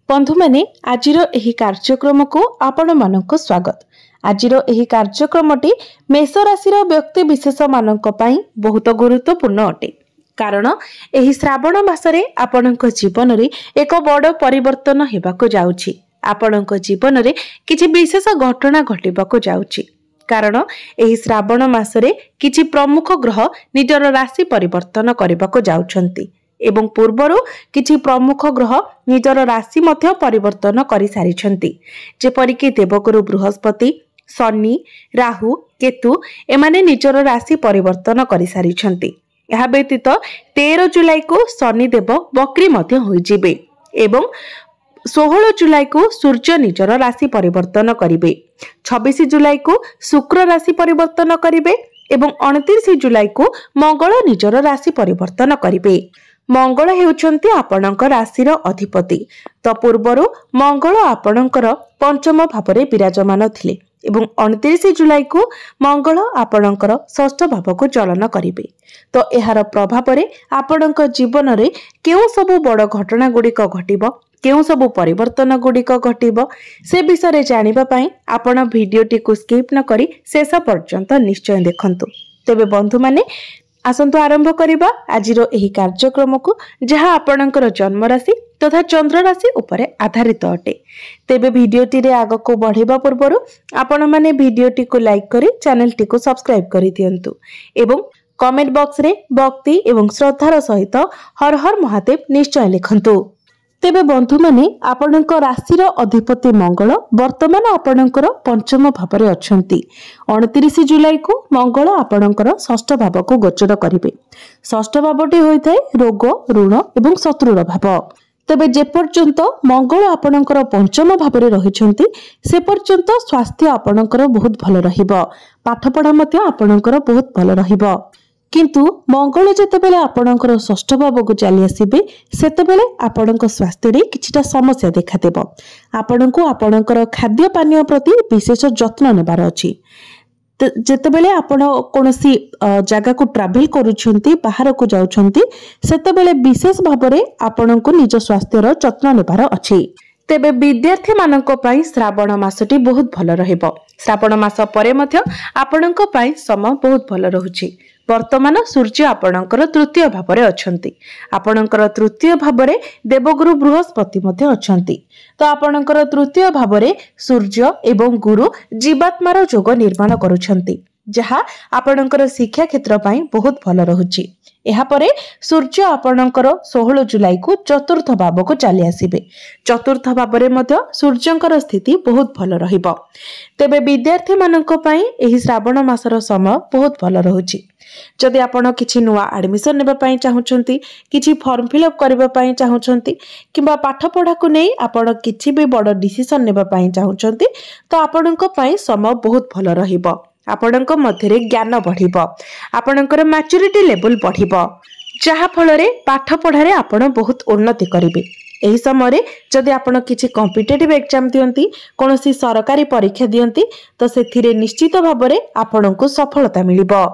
बंधु मैंने आज कार्यक्रम को आपण मानक स्वागत। आज कार्यक्रमटी मेष राशि व्यक्ति विशेष मान बहुत गुरुत्वपूर्ण अटे कारण एही श्रावण मासरे आपणक जीवन में एक बड़ परिवर्तन होबाक जाउछि। आपणक जीवन में किछि विशेष घटना घटिबाक जाउछि कारण एही श्रावण मासरे किछि प्रमुख ग्रह निजर राशि परिवर्तन करबाक जाउछन्ति एवं पूर्वरु किछि प्रमुख ग्रह निजर राशि मध्य परिवर्तन करि सारिछन्ति जेपरिक देवगुरु बृहस्पति, शनि, राहु, केतु एमाने निजर राशि परिवर्तन करि सारिछन्ति। यह व्यतीत 13 जुलाई को शनिदेव वक्री मध्य होइजिबे एवं 16 जुलाई को सूर्य निजर राशि परिवर्तन करिवे, 26 जुलाई को शुक्र राशि परिवर्तन करिवे एवं 29 जुलाई को मंगल निजर राशि परिवर्तन करिवे। मंगल हेउछन्ति आपणकर राशिर अधिपति तो पूर्वरु मंगल आपणकर पंचम भावरे विराजमान थिले एवं 29 जुलाई को मंगल आपणकर षष्ठ भाव को चलन करिवे। तो एहार प्रभाव रे आपणक जीवन रे केउ सबु बड़ घटना गुड़िक घटिबो, केउ सबु परिवर्तन गुड़िक घटिबो से विषय जानिबा पई आपण भिडियोटी को स्किप न करी शेष पर्यंत निश्चय देखंतु। तेबे बंधु माने आसंतु आरंभ करिबा आजिरो एही कार्यक्रम को जहाँ आपणकर जन्म राशि तथा चंद्र राशि उपरे आधारित अटे। तेबे भिडियोटी रे आग को बढ़ेबा पूर्वरु आपण माने भिडियोटी को लाइक करी चैनल टी को सब्सक्राइब करि दियंतु एवं कमेंट बॉक्स रे भक्ति एवं श्रद्धार सहित हर हर महादेव निश्चय लिखंतु। तेबे बंधु माने आपणक राशिर अधिपति मंगल वर्तमान आपणकर पंचम भावरे अछंती। 29 जुलाई को मंगल आपणकर षष्ठ भाव को गोचर करिवे। षष्ठ भावटी होइथाय रोग, ऋण एवं शत्रुर भाव। तेबे जे पर्यंत मंगल आपणकर पंचम भावरे रहिछंती से पर्यंत स्वास्थ्य आपणकर बहुत भल रहिबो, पाठ पढ़ा मध्य आपणकर बहुत भल रहिबो। किंतु मंगल जेतेबेले आपणकर षष्ठ भाव को चली आसीबे सेतेबेले आपणक स्वास्थ्य रे किछिटा समस्या देखा देबो। आपणको आपणकर खाद्य पानीय प्रति विशेष जत्न नेबार अछि। जेतेबेले आपण कोनोसी जगह को ट्रैवल करूछंती, बाहर को जाउछंती सेतेबेले विशेष भाबरे आपणको निज स्वास्थ्यर जत्न नेबार अछि। तेबे विद्यार्थी मानक पई श्रावण मासटी बहुत भल रहिबो। श्रावण मास परे मध्य आपणक पई समय बहुत भल रहुछि। वर्तमान सूर्य आपणकर तृतीय भावरे अछंती। आपणकर तृतीय भावरे देवगुरु बृहस्पति मध्य अछंती। तो आपणकर तृतीय भावरे सूर्य एवं गुरु जीवात्मार जोग निर्माण करूछंती जहा आपणकर शिक्षा क्षेत्र पई बहुत भल रहुछि। एहा परे सूर्य आपणकर 16 जुलाई को चतुर्थ भाव को चली आसीबे। चतुर्थ भावरे मध्य सूर्यंकर स्थिति बहुत भल रहिबो। तेबे विद्यार्थी मानक पई एही श्रावण मासर समय बहुत भल रहुछि। जदि आपण किछि नुवा एडमिशन नेबा पई चाहुछंती, किछि फॉर्म फिलअप करबा पई चाहुछंती किबा पाठ पढ़ा को नै आपण किछि भी बड़ डिसिजन नेबा पई चाहुछंती तो आपणक पई समय बहुत भल रहिबो। आपणक मध्यरे ज्ञान बढ़िबो, आपणकर मैच्योरिटी लेवल बढ़िबो जहा फल रे पाठ पढ़ारे आपण बहुत उन्नति करिवे। एही समय जदि आपण किछि कॉम्पिटिटिव एग्जाम दियंती, कोनोसी सरकारी परीक्षा दियंती तो सेथिरे निश्चित भाबरे आपणको सफलता मिलिबो।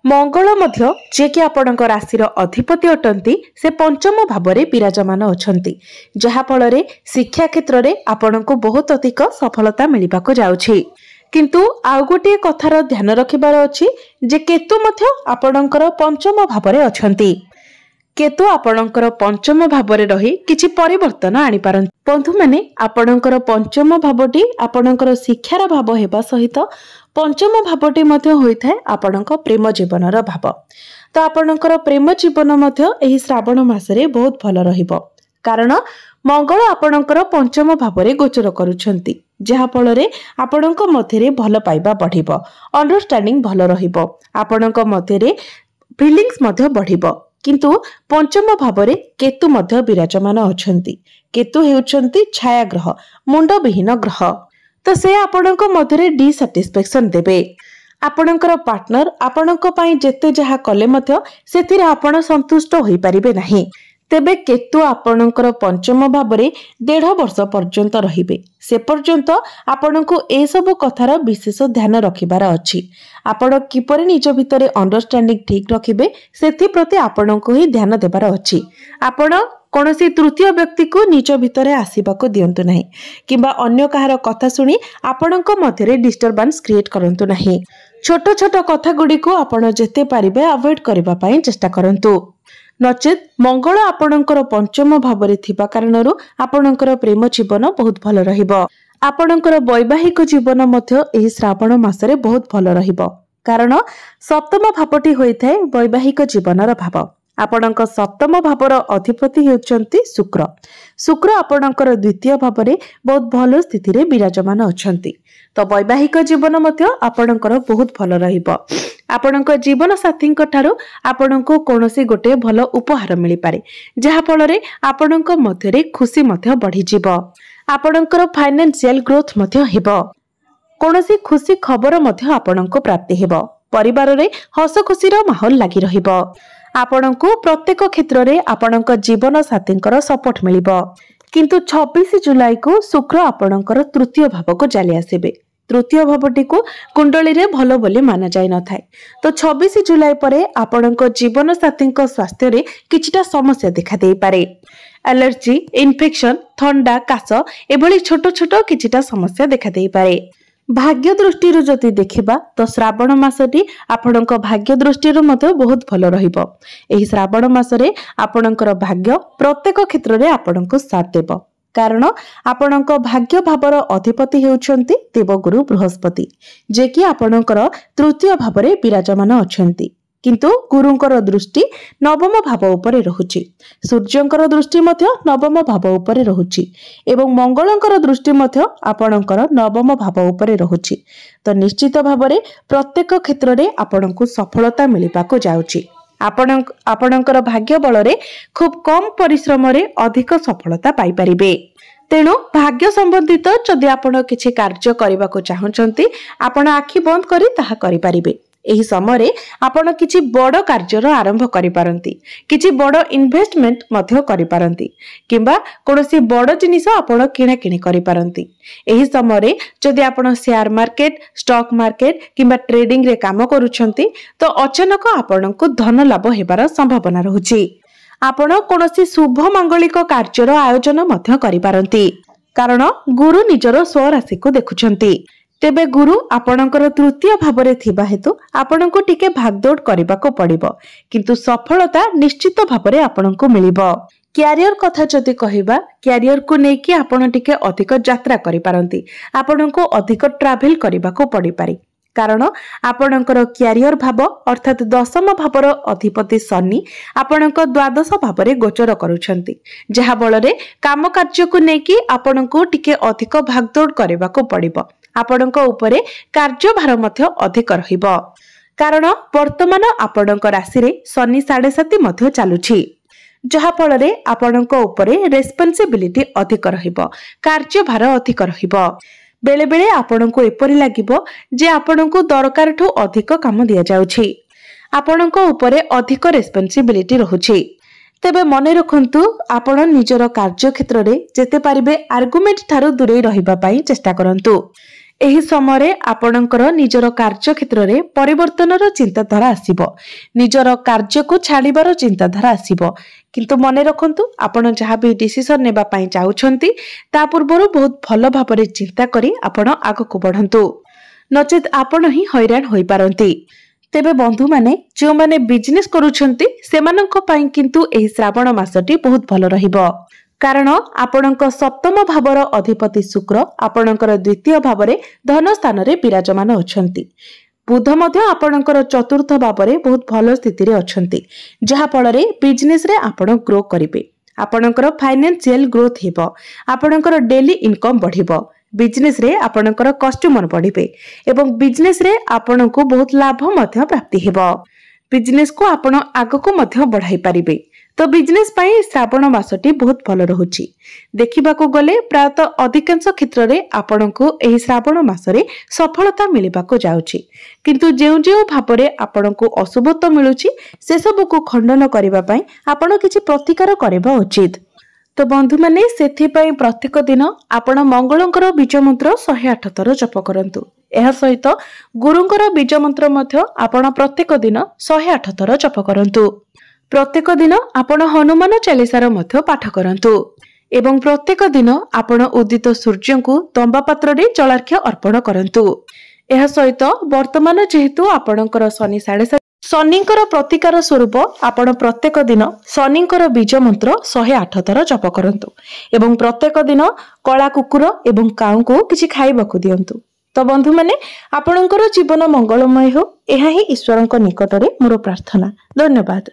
मंगल मध्य जे कि आपणक राशिर अधिपति अटंती से पंचम भावरे विराजमान अछंती जहा फल रे शिक्षा क्षेत्र रे आपणको बहुत अधिक सफलता मिलिबाको जाउछि। किंतु आउ गोटे कथार ध्यान रखिबार अछि जे केतु मध्य आपणकर पंचम भावरे अछंती। केतु आपणकर पंचम भावरे रही किछि परिवर्तन आनि पारन। बंधु माने आपणकर पंचम भावटी आपणकर शिक्षार भाव हेबा सहित पंचम भावटी मध्य होइथाय आपणक प्रेम जीवनर भाव। तो आपणकर प्रेम जीवन मध्य एही श्रावण मासरे बहुत भल रहिबो कारण मंगल आपणकर पंचम भावरे गोचर करूछंती जहा फल रे आपणक मध्यरे भल पाइबा बढ़िबो, अंडरस्टैंडिंग भल रहिबो, आपणक मध्यरे फीलिंग्स मध्य बढ़िबो। किंतु पंचम भावरे केतु मध्य विराजमान अछंती। केतु हेउछंती छाया ग्रह, मुंड विहीन ग्रह। तो से आपणक मध्यरे डिसैटिस्फैक्शन देबे। आपणकर पार्टनर आपणक पई जेते जहा कले मध्य सेथिरे आपण संतुष्ट होई परिबे नाही। तेबे केतु आपणकर पंचम भावरे 1.5 वर्ष पर्यंत रहिबे। से पर्यंत आपणको ए सब कथार विशेष ध्यान रखिबार अछि। आपण किपरि निज भितरे अंडरस्टैंडिंग ठीक रखिबे सेथि प्रति आपणको ही ध्यान देबार अछि। आपण कौनसी तृतीय व्यक्ति को निज भितर आसवाक दिंतु ना कि अन्य कहार कथा शुणी आपणक मध्य डिस्टर्बांस क्रिएट करंतु नाही। छोट छोट कथा गुडी को आपण जेते पारिबे अवॉइड करने चेष्टा करंतु। नचेत मंगल आपणकर पंचम भाव में थिबा कारणरू आपणकर प्रेम जीवन बहुत भल रहिबो। आपणकर वैवाहिक जीवन मध्य एही श्रावण मासरे बहुत भल रहिबो कारण सप्तम भावटी होइथाय वैवाहिक जीवनर भाव। आपणक सप्तम भावर अधिपति हेउचंती शुक्र। शुक्र आपणकर द्वितीय भाव में बहुत भल स्थिति रे विराजमान अछंती। तो वैवाहिक जीवन मध्य आपणकर बहुत भल रहिबो। आपणक जीवन साथी ठारू आपणको कोनोसी गोटे भल उपहार मिली पारे जहा फल रे आपणक मध्य रे खुशी मध्य बढ़ी जिवो। आपणकर फाइनेंशियल ग्रोथ मध्य हेबो। कोनोसी खुशी खबर मध्य आपणको प्राप्ति हेबो। परिवार रे हस खुशीर माहौल लागि रहिबो। आपणको प्रत्येक क्षेत्र रे आपणक जीवन साथींकर सपोर्ट मिलिबो। किंतु 26 जुलाई को शुक्र आपणकर तृतीय भाव को चली आसीबे। तृतीय भावटी को कुंडली रे भलो बोली माना जाय न थाए। तो 26 जुलाई परे आपणक जीवन साथींक स्वास्थ्य रे किछिटा समस्या देखा देई पारे। एलर्जी, इन्फेक्शन, थंडा, काश एभली छोट छोट किछिटा समस्या देखा देई पारे। भाग्य दृष्टि जदि देखिबा तो श्रावण मासटी आपणक भाग्य दृष्टि मध्य बहुत भल रहिबो। एही श्रावण मासरे आपणकर भाग्य प्रत्येक क्षेत्र रे आपणको साथ देबो कारण आपणक भाग्य भावर अधिपति हेउछंती देवगुरु बृहस्पति जे कि आपणकर तृतीय भाव में विराजमान अछंती। किंतु गुरुंकर दृष्टि नवम भाव उपरे रहुछि। सूर्यंकर दृष्टि मध्य नवम भाव उपरे रहुछि एवं मंगलंकर दृष्टि मध्य आपणकर नवम भाव उपरे रहुछि। तो निश्चित भाव में प्रत्येक क्षेत्र में आपणको सफलता मिलिबाको जाउछि। आपणकर भाग्य बल रे खूब कम परिश्रम रे अधिक सफलता पाई परिबे। तेणु भाग्य संबंधित जदि आपण किछि कार्य करबा को चाहउचंती आपण आखि बंद करी ताहा करि परिबे। एही समय आपण किछि बड़ कार्यर आरंभ करि पारंती, किछि बड़ इन्वेस्टमेंट मध्य करि पारंती किंबा कोनोसी बड़ जिनिस आपण किणा किणी करि पारंती। एही समय जदि आपण शेयर मार्केट, स्टॉक मार्केट किंबा ट्रेडिंग रे काम करूछंती तो अचानक आपणको धन लाभ हेबार संभावना रहुछि। आपण कोनोसी शुभ मांगलिक कार्यर आयोजन मध्य करि पारंती कारण गुरु निजर स्वराशि को देखुछंती। तेबे गुरु आपणकर तृतीय भाव में थिबा हेतु आपणको टिके भागदौड़ करबाको पड़िबो किंतु सफलता निश्चित भाव में आपणको मिलिबो। क्यारियर कथा जदि कहिबा क्यारियर को नेकी आपण टिके अधिक यात्रा करि पारंती। आपणको अधिक ट्रैवल करबाको पड़ि पारि कारण आपणकर क्यारियर भाव अर्थात दशम भावर अधिपति शनि आपणक द्वादश भाव में गोचर करुछंती जहा बल रे काम कार्य को नेकी आपणको टिके अधिक भागदौड़ करबाको पड़िबो। आपणक उपरे कार्यभार मध्य अधिक रहिबो कारण वर्तमान आपणक राशि रे शनि 7.5 मध्य चालुछि जहा फल रे आपणक उपरे रेस्पोंसिबिलिटी अधिक रहिबो, कार्यभार अधिक रहिबो। बेले बेले आपणको एपरि लागिबो जे आपणको दरकारठो अधिक काम दिया जाउछि। आपणको उपरे अधिक रेस्पोंसिबिलिटी रहुछि। तेबे मने रखंतु आपण निजर कार्य क्षेत्र रे जेते पारिबे आर्गुमेंट ठारू दूरे रहिबा पई चेष्टा करंतु। एही समय आपणकर निजर कार्य क्षेत्र रे परिवर्तनर चिंताधारा आसीबो, निजर कार्य को छाड़ीबार चिंताधारा आसीबो। किंतु मने रखंतु आपण जहाँ भी डिसीजन नेबा पई चाहुछंती ता पूर्वरु बहुत भल भाबरे चिंता करी आपण आगको बढ़ंतु नचेत आपण ही हैरान होई पारंती। तेबे बंधु माने जो माने बिजनेस करूछंती सेमानंक पई किंतु एही श्रावण मासटी बहुत भल रहिबो कारण आपणक सप्तम भावर अधिपति शुक्र आपणकर द्वितीय भाव में धन स्थान रे विराजमान अछंती। बुध मध्य आपणकर चतुर्थ भाव में बहुत भल स्थिति रे अछंती जहा फल रे बिजनेस रे आपण ग्रो करिवे। आपणकर फाइनेंशियल ग्रोथ हेबो, आपणकर डेली इनकम बढ़िबो, बिजनेस रे आपणकर कस्टमर बढ़िबे एवं बिजनेस रे आपणको बहुत लाभ मध्य प्राप्ति हेबो। बिजनेस को आपण आगको मध्य बढ़ाई पारिबे। तो बिजनेस पाई श्रावण मासटी बहुत भल रहुछि। देखिबाको गले प्रायतः अधिकांश क्षेत्र रे आपणको एही श्रावण मासरे सफलता मिलिबाको जाउछि किंतु जेउ जेउ भाबरे आपणको अशुभत्व मिलुछि से सब को खंडन करिबा पई आपण किछि प्रतिकार करबा उचित। तो बंधु माने सेथि पई प्रत्येक दिन आपण मंगलंकर बीज मंत्र 108 थर जप करंतु। एहा सहित गुरुंकर बीज मंत्र मध्य आपण प्रत्येक दिन 108 थर जप करंतु। प्रत्येक दिन आपण हनुमान चालीसार मध्य पाठ करंतु एवं प्रत्येक दिन आपण उदित सूर्य को तंबा पात्र रे जलार्घ्य अर्पण करंतु। एहा सहित वर्तमान जेहेतु आपणकर शनि 7.5 शनिंकर प्रतिकार स्वरूप आपण प्रत्येक दिन शनिंकर बीज मंत्र 108 थर जप करंतु एवं प्रत्येक दिन कला कुकुर एवं काऊ को किछि खाइबाकू दियंतु। तो बंधु माने आपणकर जीवन मंगलमय हो, एहा ही ईश्वरक निकटरे मोर प्रार्थना। धन्यवाद।